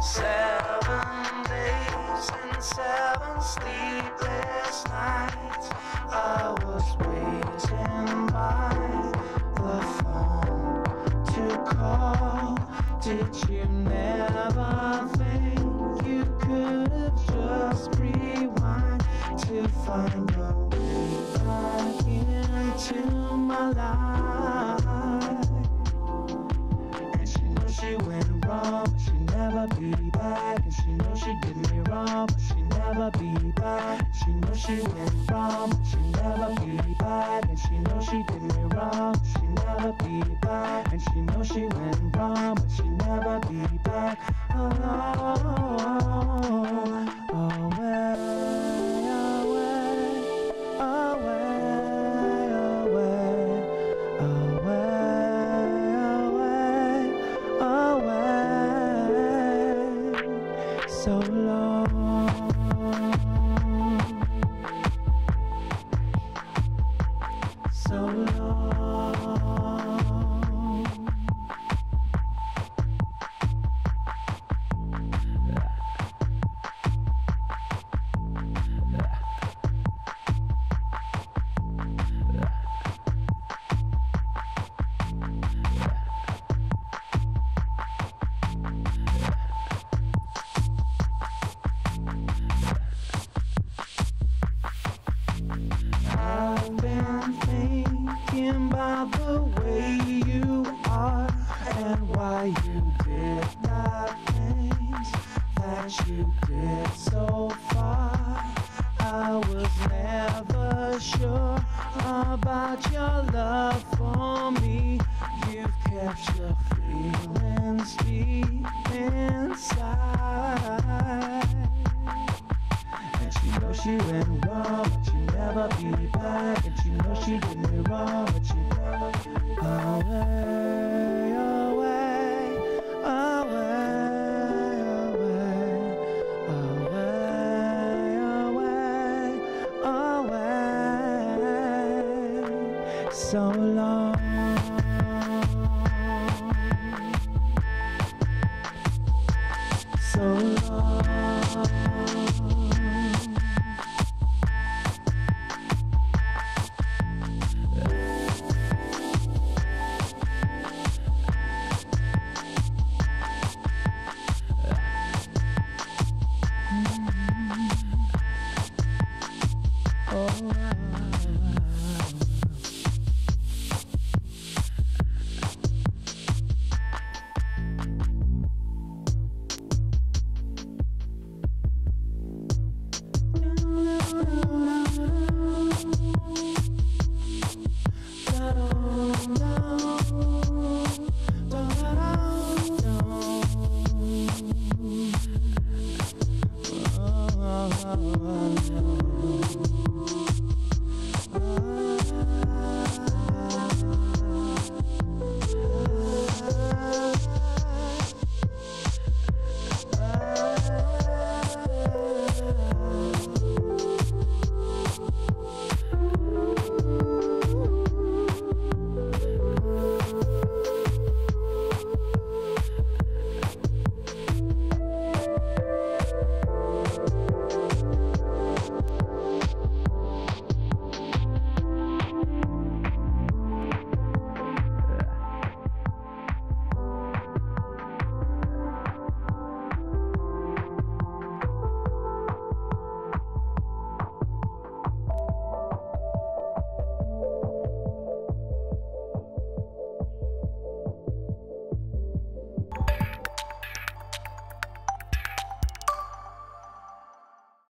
7 days and 7 sleepless nights. I was waiting by the phone to call. Did you never think you could have just rewind to find a way back into my life? And she knows she went wrong, but she never be back. And she knows she did me wrong, but she never be back. And she knows she went wrong, but she never be back. And she knows she did me wrong, but she never be back. And she knows she went wrong, but she never be back. Oh, away, away, away, away, away, away, so long, so long. I've been thinking about the way you are and why you did the things that you did so far. I was never sure about your love for me. You've kept your feelings deep inside. And she knows she went wrong, but she never be back. And she knows she did me